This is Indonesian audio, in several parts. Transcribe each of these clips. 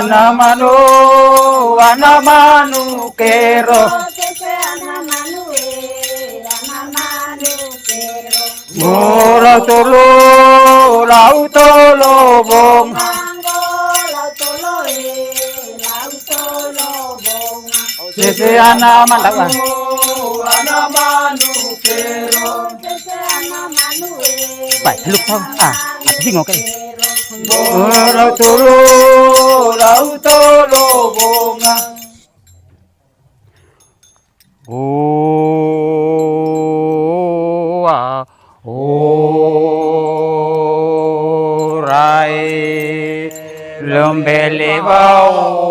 Anamanu, anamanu kero. Murau tolo, lau tolo bong. Sese anamanu, anamanu kero. Baik, lu kau bingung kan? Murau tolo, lau tolo bonga. Rai lombele bau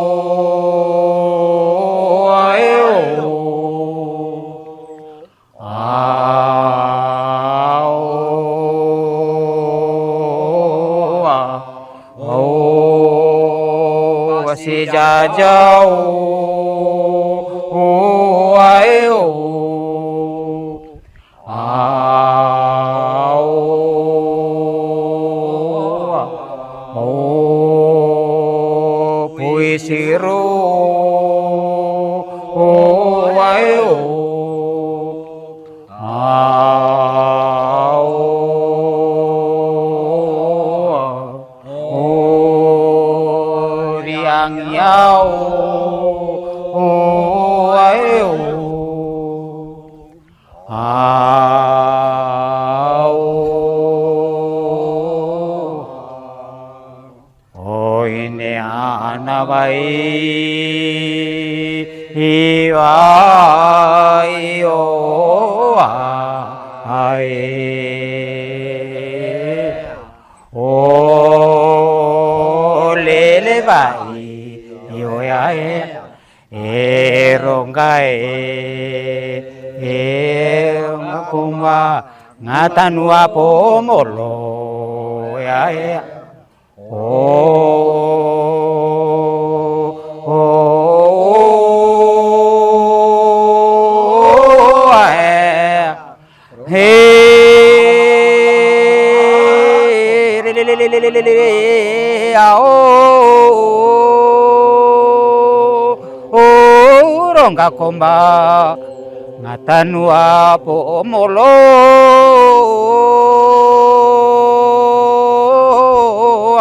si ja jau ai puisiru riang yau ini anabai iwayo ai o lele bai yoyae erongae ngakuma ngatanua pomolo yae rongga komba ngatanua pomolo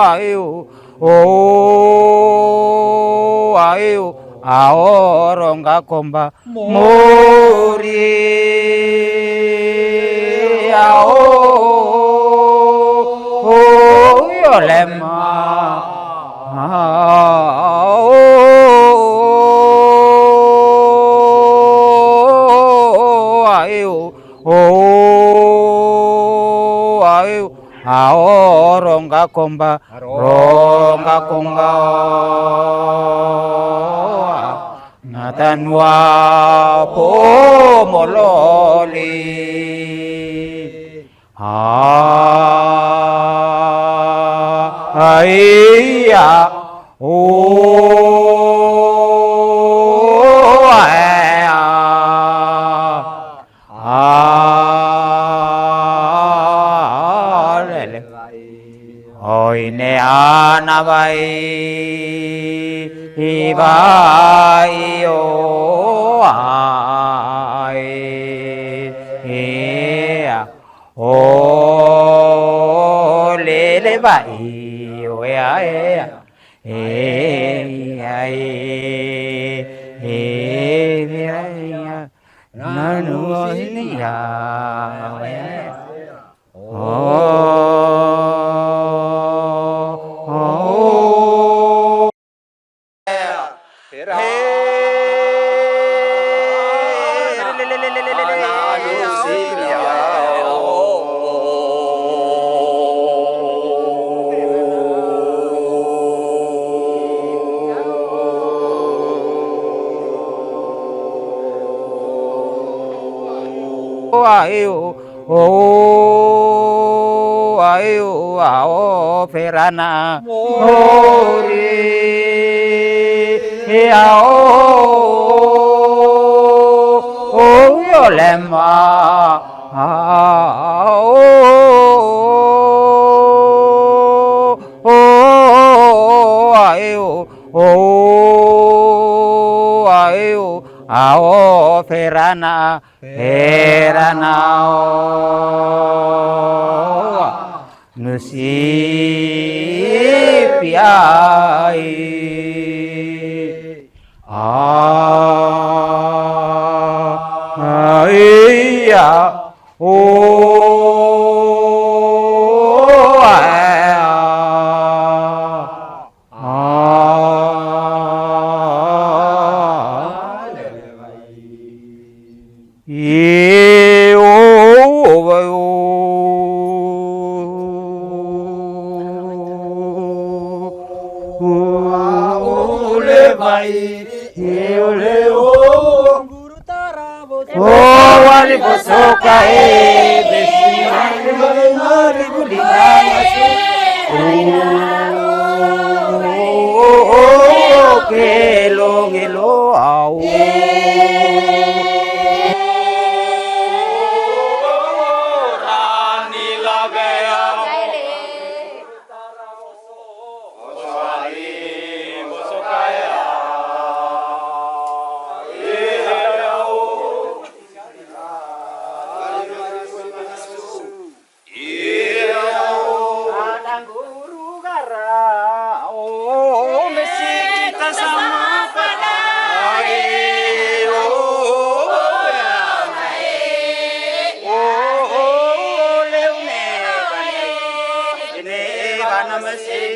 ayo ayo rongga komba muri yolema rongga komba ngatanwa pomololi aiya ini anabai ibayo lele bai nanu ini ya ayo perana ori yolema ayo perana nusipiai iya wali posoka besi mari bulingasu kelo ngelo au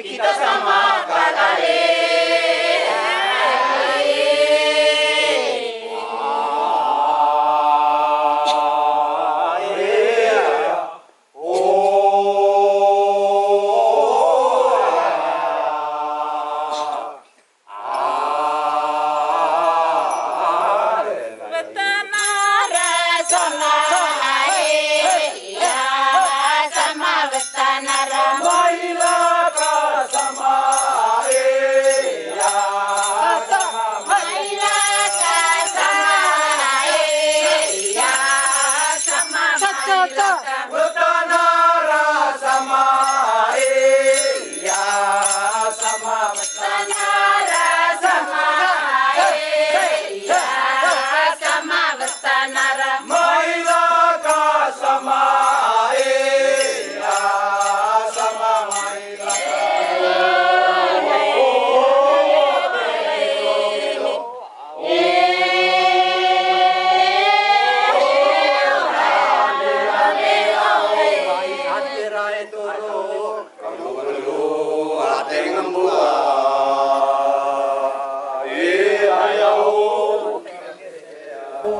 kita sama kalale.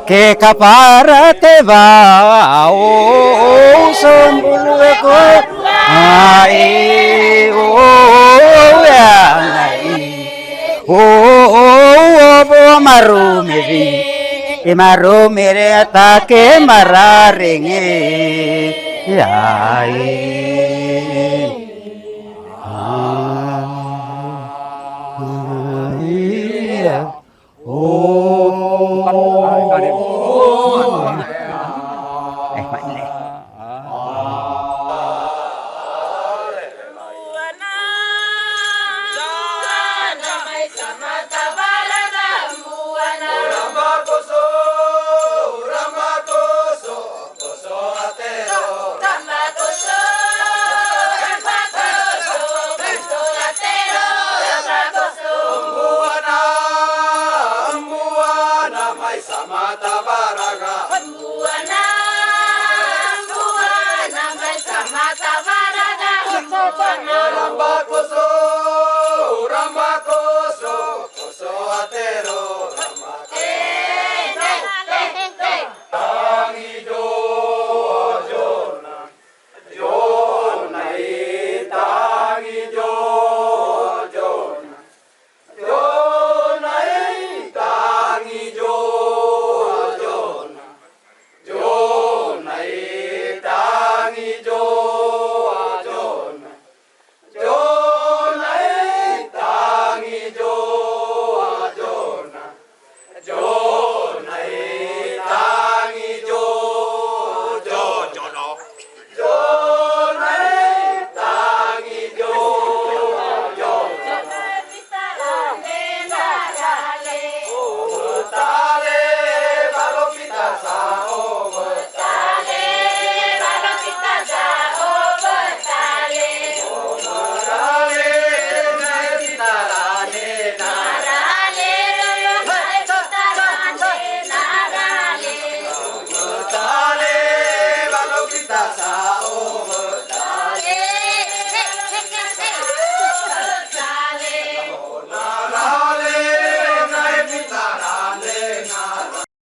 Ke kapara te va o sambulu ko ai o ya nai o bo maru maru mere atake mararenge ai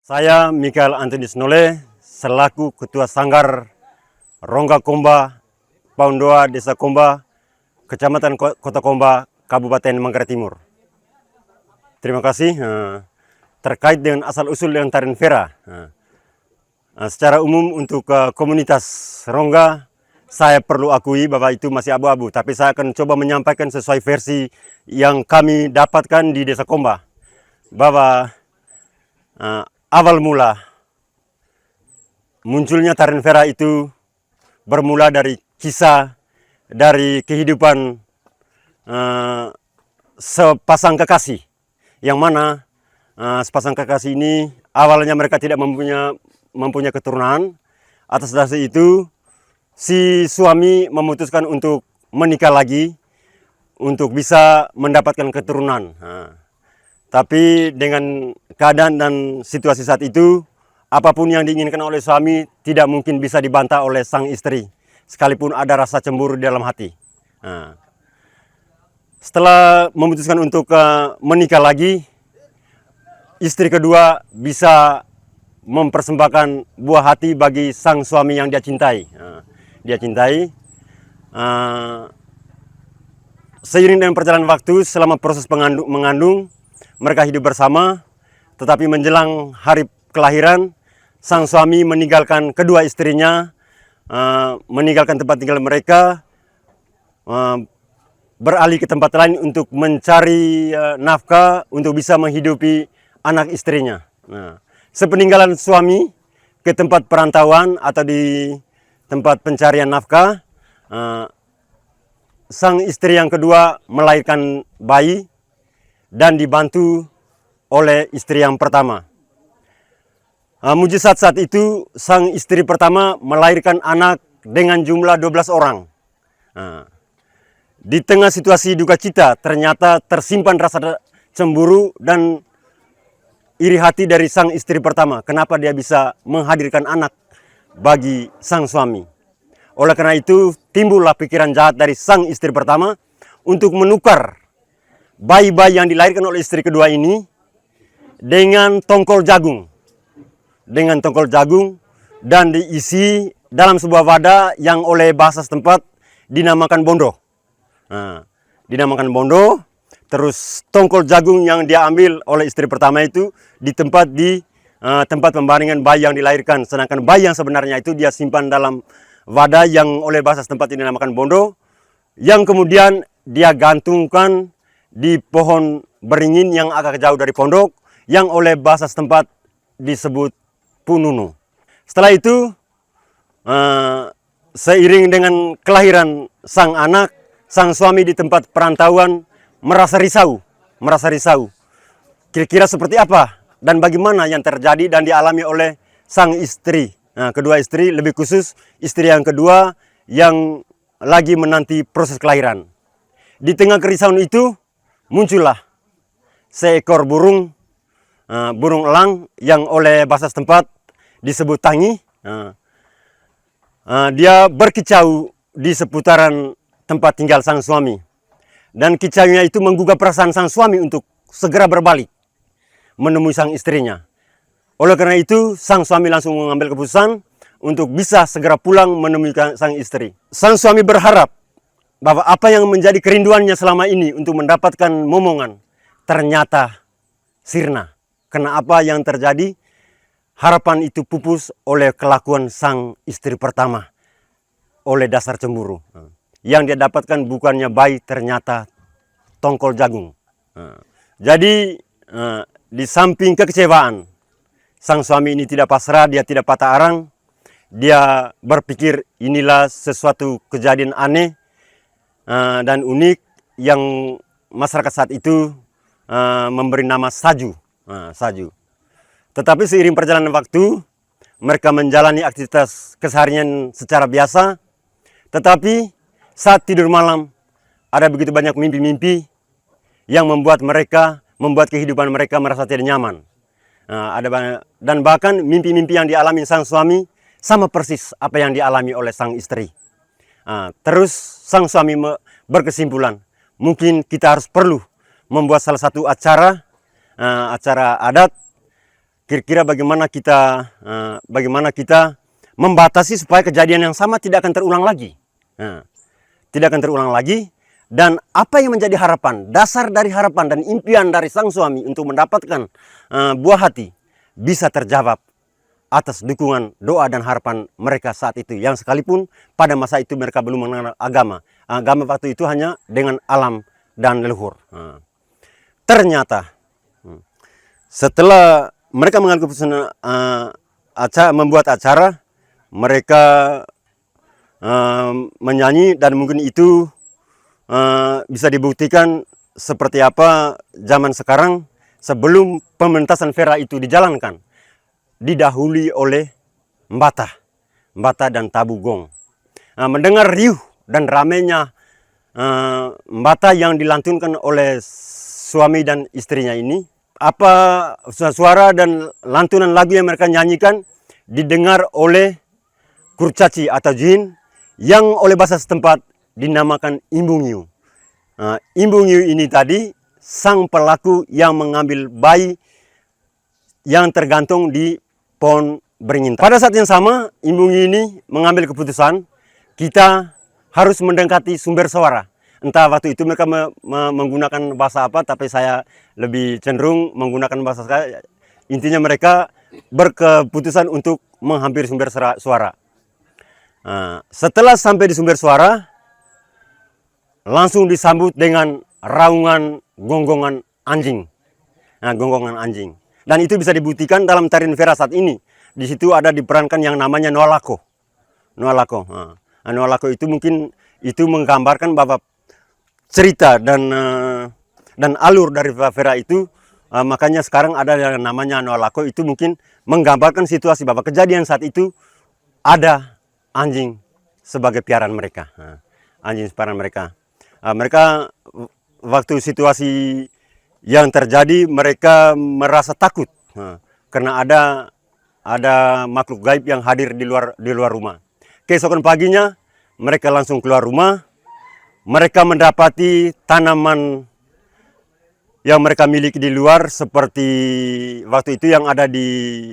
Saya Mikael Antonius Nole selaku Ketua Sanggar Rongga Komba, Paundoa Desa Komba, Kecamatan Kota Komba, Kabupaten Manggarai Timur. Terima kasih. Terkait dengan asal-usul yang tarian Vera, secara umum untuk komunitas Rongga, saya perlu akui bahwa itu masih abu-abu, tapi saya akan coba menyampaikan sesuai versi yang kami dapatkan di Desa Komba, bahwa awal mula munculnya tarian Vera itu bermula dari kisah dari kehidupan sepasang kekasih, yang mana sepasang kekasih ini awalnya mereka tidak mempunyai keturunan. Atas dasar itu si suami memutuskan untuk menikah lagi untuk bisa mendapatkan keturunan. Tapi dengan keadaan dan situasi saat itu, apapun yang diinginkan oleh suami tidak mungkin bisa dibantah oleh sang istri, sekalipun ada rasa cemburu di dalam hati. Setelah memutuskan untuk menikah lagi, istri kedua bisa mempersembahkan buah hati bagi sang suami yang dia cintai. Dia cintai. Seiring dengan perjalanan waktu, selama proses mengandung, mereka hidup bersama. Tetapi menjelang hari kelahiran, sang suami meninggalkan kedua istrinya, meninggalkan tempat tinggal mereka, beralih ke tempat lain untuk mencari nafkah untuk bisa menghidupi anak istrinya. Nah, sepeninggalan suami ke tempat perantauan atau di tempat pencarian nafkah, sang istri yang kedua melahirkan bayi dan dibantu oleh istri yang pertama. Mujizat saat itu, sang istri pertama melahirkan anak dengan jumlah 12 orang. Di tengah situasi duka cita, ternyata tersimpan rasa cemburu dan iri hati dari sang istri pertama. Kenapa dia bisa menghadirkan anak bagi sang suami? Oleh karena itu, timbullah pikiran jahat dari sang istri pertama untuk menukar bayi-bayi yang dilahirkan oleh istri kedua ini dengan tongkol jagung. Dengan tongkol jagung dan diisi dalam sebuah wadah yang oleh bahasa setempat dinamakan bondo. Dinamakan bondo, terus tongkol jagung yang dia ambil oleh istri pertama itu di tempat pembaringan bayi yang dilahirkan. Sedangkan bayi yang sebenarnya itu dia simpan dalam wadah yang oleh bahasa setempat ini dinamakan bondo, yang kemudian dia gantungkan di pohon beringin yang agak jauh dari pondok, yang oleh bahasa setempat disebut pununu. Setelah itu, seiring dengan kelahiran sang anak, sang suami di tempat perantauan merasa risau. Kira-kira seperti apa dan bagaimana yang terjadi dan dialami oleh sang istri. Kedua istri, lebih khusus istri yang kedua yang lagi menanti proses kelahiran. Di tengah kerisauan itu muncullah seekor burung elang yang oleh bahasa setempat disebut tangi. Dia berkicau di seputaran tempat tinggal sang suami. Dan kicaunya itu menggugah perasaan sang suami untuk segera berbalik menemui sang istrinya. Oleh karena itu, sang suami langsung mengambil keputusan untuk bisa segera pulang menemui sang istri. Sang suami berharap bahwa apa yang menjadi kerinduannya selama ini untuk mendapatkan momongan ternyata sirna. Karena apa yang terjadi, harapan itu pupus oleh kelakuan sang istri pertama, oleh dasar cemburu. Yang dia dapatkan bukannya bayi, ternyata tongkol jagung. Jadi di samping kekecewaan, sang suami ini tidak pasrah, dia tidak patah arang. Dia berpikir inilah sesuatu kejadian aneh dan unik yang masyarakat saat itu memberi nama saju. Saju. Tetapi seiring perjalanan waktu, mereka menjalani aktivitas keseharian secara biasa. Tetapi saat tidur malam, ada begitu banyak mimpi-mimpi yang membuat kehidupan mereka merasa tidak nyaman. Dan bahkan mimpi-mimpi yang dialami sang suami sama persis apa yang dialami oleh sang istri. Terus sang suami berkesimpulan, mungkin kita harus perlu membuat salah satu acara adat. Kira-kira bagaimana kita membatasi supaya kejadian yang sama tidak akan terulang lagi. Tidak akan terulang lagi. Dan apa yang menjadi harapan, dasar dari harapan dan impian dari sang suami untuk mendapatkan buah hati bisa terjawab atas dukungan doa dan harapan mereka saat itu. Yang sekalipun pada masa itu mereka belum mengenal agama. Agama waktu itu hanya dengan alam dan leluhur. Ternyata setelah mereka mengambil keputusan membuat acara, mereka menyanyi, dan mungkin itu bisa dibuktikan seperti apa zaman sekarang sebelum pementasan Vera itu dijalankan. Didahului oleh mbata dan tabu gong. Mendengar riuh dan ramainya mbata yang dilantunkan oleh suami dan istrinya ini, apa suara dan lantunan lagu yang mereka nyanyikan didengar oleh kurcaci atau jin yang oleh bahasa setempat dinamakan imbungiu. Imbung Hiu ini tadi sang pelaku yang mengambil bayi yang tergantung di pohon beringin. Pada saat yang sama, Imbung Hiu ini mengambil keputusan kita harus mendekati sumber suara. Entah waktu itu mereka menggunakan bahasa apa, tapi saya lebih cenderung menggunakan bahasa saya. Intinya mereka berkeputusan untuk menghampiri sumber suara. Setelah sampai di sumber suara, langsung disambut dengan raungan gonggongan anjing. Gonggongan anjing. Dan itu bisa dibuktikan dalam tarian Vera saat ini. Di situ ada diperankan yang namanya Noalako. Noalako. Noalako itu mungkin itu menggambarkan bahwa cerita dan alur dari Vera itu, makanya sekarang ada yang namanya Noalako, itu mungkin menggambarkan situasi bahwa kejadian saat itu ada anjing sebagai piaraan mereka. Anjing piaraan mereka. Mereka waktu situasi yang terjadi mereka merasa takut karena ada makhluk gaib yang hadir di luar rumah. Keesokan paginya mereka langsung keluar rumah. Mereka mendapati tanaman yang mereka miliki di luar, seperti waktu itu yang ada di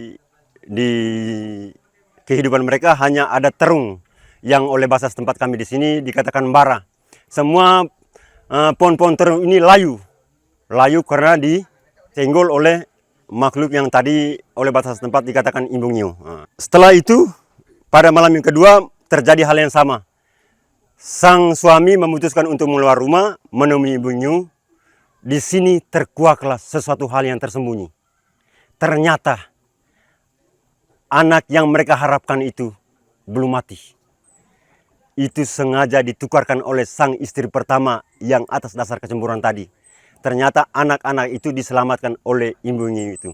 kehidupan mereka hanya ada terung yang oleh bahasa setempat kami di sini dikatakan bara. Semua pohon-pohon terung ini layu karena disenggol oleh makhluk yang tadi oleh bahasa setempat dikatakan Imbung Hiu. Setelah itu pada malam yang kedua terjadi hal yang sama. Sang suami memutuskan untuk keluar rumah menemui Imbung Hiu. Di sini terkuaklah sesuatu hal yang tersembunyi. Ternyata anak yang mereka harapkan itu belum mati. Itu sengaja ditukarkan oleh sang istri pertama yang atas dasar kecemburuan tadi. Ternyata anak-anak itu diselamatkan oleh Imbung Hiu itu.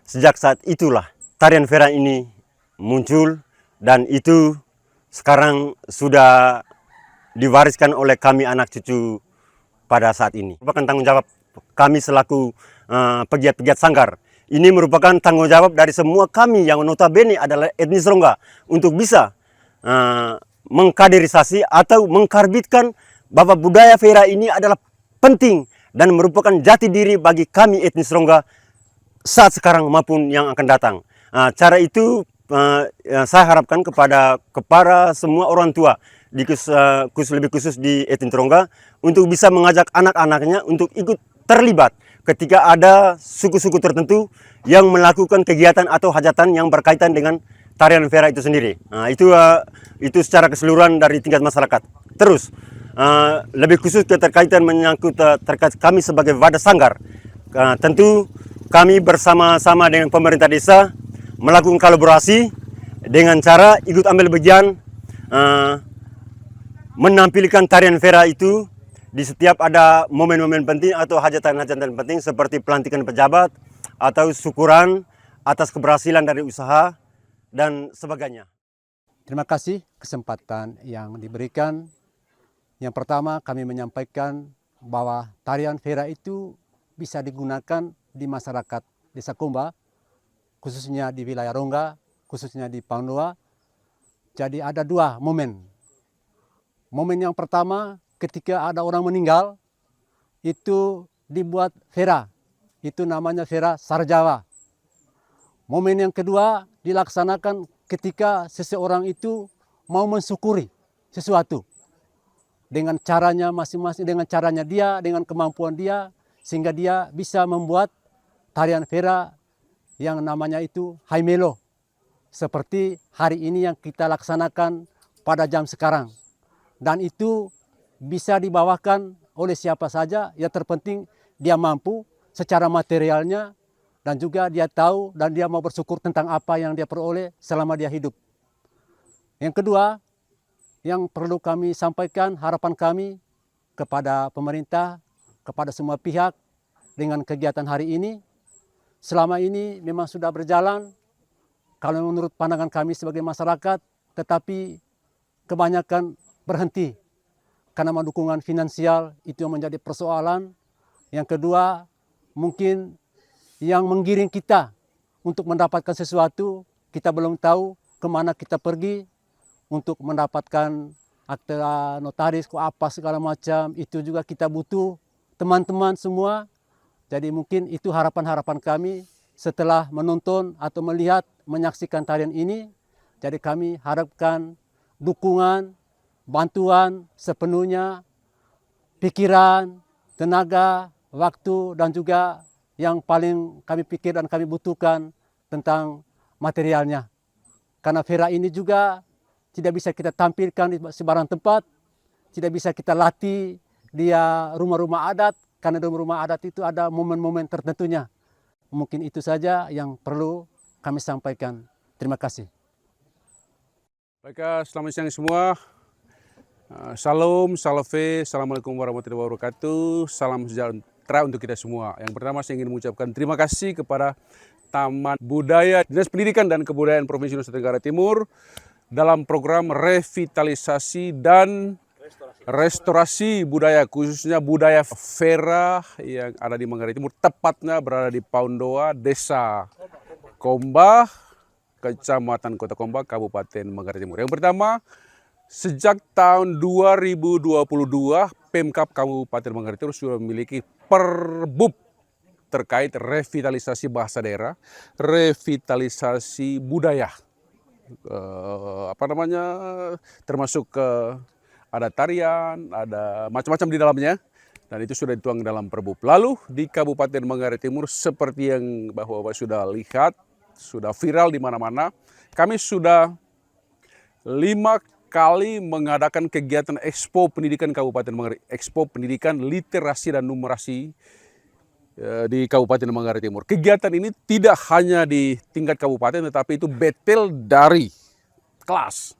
Sejak saat itulah tarian Vera ini muncul, dan itu sekarang sudah diwariskan oleh kami anak cucu pada saat ini. Merupakan tanggung jawab kami selaku pegiat-pegiat sanggar. Ini merupakan tanggung jawab dari semua kami yang notabene adalah etnis Rongga untuk bisa mengkaderisasi atau mengkarbitkan bahwa budaya Vera ini adalah penting dan merupakan jati diri bagi kami etnis Rongga saat sekarang maupun yang akan datang. Cara itu saya harapkan kepada semua orang tua, lebih khusus di etnis Rongga, untuk bisa mengajak anak-anaknya untuk ikut terlibat ketika ada suku-suku tertentu yang melakukan kegiatan atau hajatan yang berkaitan dengan tarian Vera itu sendiri. Itu secara keseluruhan dari tingkat masyarakat. Terus lebih khusus keterkaitan menyangkut terkait kami sebagai wadah sanggar. Tentu kami bersama-sama dengan pemerintah desa melakukan kolaborasi dengan cara ikut ambil bagian menampilkan tarian Vera itu di setiap ada momen-momen penting atau hajatan-hajatan penting seperti pelantikan pejabat atau syukuran atas keberhasilan dari usaha dan sebagainya. Terima kasih kesempatan yang diberikan. Yang pertama, kami menyampaikan bahwa tarian Vera itu bisa digunakan di masyarakat Desa Komba, khususnya di wilayah Rongga, khususnya di Paundoa. Jadi ada dua momen. Momen yang pertama, ketika ada orang meninggal, itu dibuat Vera. Itu namanya Vera Sarjawa. Momen yang kedua dilaksanakan ketika seseorang itu mau mensyukuri sesuatu. Dengan caranya masing-masing, dengan caranya dia, dengan kemampuan dia, sehingga dia bisa membuat tarian Vera yang namanya itu Haimelo. Seperti hari ini yang kita laksanakan pada jam sekarang. Dan itu bisa dibawakan oleh siapa saja, yang terpenting dia mampu secara materialnya, dan juga dia tahu dan dia mau bersyukur tentang apa yang dia peroleh selama dia hidup. Yang kedua, yang perlu kami sampaikan, harapan kami kepada pemerintah, kepada semua pihak dengan kegiatan hari ini, selama ini memang sudah berjalan, kalau menurut pandangan kami sebagai masyarakat, tetapi kebanyakan berhenti karena dukungan finansial itu yang menjadi persoalan. Yang kedua, mungkin yang menggiring kita untuk mendapatkan sesuatu, kita belum tahu kemana kita pergi untuk mendapatkan akte notaris, apa segala macam, itu juga kita butuh teman-teman semua. Jadi mungkin itu harapan-harapan kami setelah menonton atau melihat, menyaksikan tarian ini. Jadi kami harapkan dukungan, bantuan sepenuhnya, pikiran, tenaga, waktu, dan juga yang paling kami pikir dan kami butuhkan tentang materialnya. Karena Fera ini juga tidak bisa kita tampilkan di sembarang tempat, tidak bisa kita latih di rumah-rumah adat, karena di rumah adat itu ada momen-momen tertentunya. Mungkin itu saja yang perlu kami sampaikan. Terima kasih. Baik, selamat siang semua. Salam, salve, assalamualaikum warahmatullahi wabarakatuh. Salam sejahtera untuk kita semua. Yang pertama saya ingin mengucapkan terima kasih kepada Taman Budaya Dinas Pendidikan dan Kebudayaan Provinsi Nusa Tenggara Timur dalam program revitalisasi dan restorasi budaya, khususnya budaya Fera yang ada di Manggarai Timur, tepatnya berada di Paundoa, Desa Komba, Kecamatan Kota Komba, Kabupaten Manggarai Timur. Yang pertama, sejak tahun 2022, Pemkab Kabupaten Manggarai Timur sudah memiliki perbub terkait revitalisasi bahasa daerah, revitalisasi budaya. Termasuk ada tarian, ada macam-macam di dalamnya, dan itu sudah dituang dalam perbub. Lalu di Kabupaten Manggarai Timur, seperti yang Bapak-Bapak sudah lihat, sudah viral di mana-mana, kami sudah 5 kali mengadakan kegiatan Expo Pendidikan Kabupaten Manggarai, Expo Pendidikan Literasi dan Numerasi di Kabupaten Manggarai Timur. Kegiatan ini tidak hanya di tingkat kabupaten, tetapi itu betel dari kelas.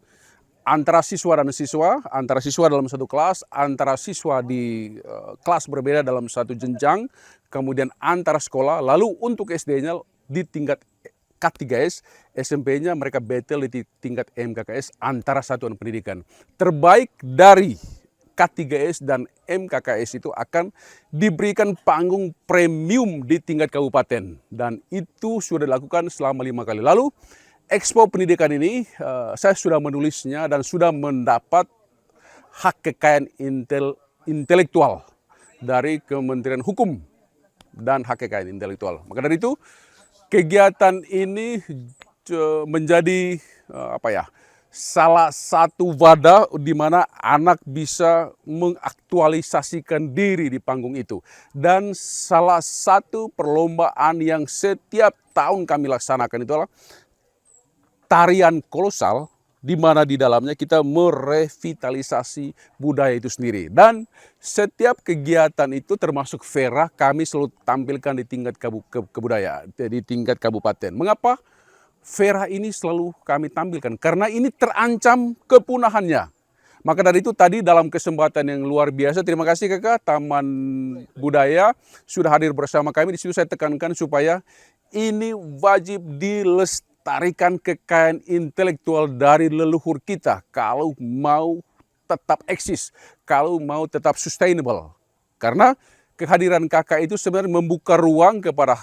Antara siswa dan siswa, antara siswa dalam satu kelas, antara siswa di kelas berbeda dalam satu jenjang, kemudian antara sekolah, lalu untuk SD-nya di tingkat K3S, SMP-nya mereka betel di tingkat MKKS antara satuan pendidikan. Terbaik dari K3S dan MKKS itu akan diberikan panggung premium di tingkat kabupaten. Dan itu sudah dilakukan selama 5 kali. Lalu Expo Pendidikan ini saya sudah menulisnya dan sudah mendapat hak kekayaan intelektual dari Kementerian Hukum dan Hak Kekayaan Intelektual. Maka dari itu kegiatan ini menjadi salah satu wadah di mana anak bisa mengaktualisasikan diri di panggung itu. Dan salah satu perlombaan yang setiap tahun kami laksanakan itu adalah tarian kolosal, di mana di dalamnya kita merevitalisasi budaya itu sendiri. Dan setiap kegiatan itu termasuk Fera kami selalu tampilkan di tingkat kebudayaan, di tingkat kabupaten. Mengapa Fera ini selalu kami tampilkan? Karena ini terancam kepunahannya. Maka dari itu tadi dalam kesempatan yang luar biasa, terima kasih Kakak, Taman Budaya sudah hadir bersama kami. Di situ saya tekankan supaya ini wajib dilestarikan kekayaan intelektual dari leluhur kita kalau mau tetap eksis, kalau mau tetap sustainable. Karena kehadiran kakak itu sebenarnya membuka ruang kepada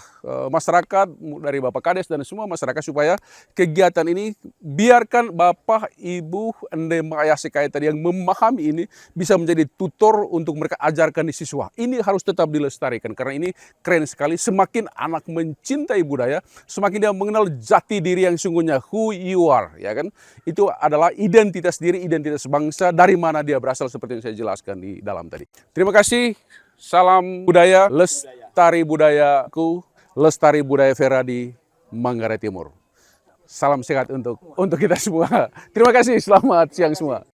masyarakat, dari Bapak Kades dan semua masyarakat, supaya kegiatan ini biarkan Bapak, Ibu, Ende Ayah Sekaya tadi yang memahami ini bisa menjadi tutor untuk mereka ajarkan di siswa. Ini harus tetap dilestarikan karena ini keren sekali. Semakin anak mencintai budaya, semakin dia mengenal jati diri yang sungguhnya, who you are, ya kan? Itu adalah identitas diri, identitas bangsa, dari mana dia berasal seperti yang saya jelaskan di dalam tadi. Terima kasih. Salam budaya, lestari budayaku, lestari budaya Fera di Manggarai Timur. Salam sehat untuk kita semua. Terima kasih, selamat siang semua.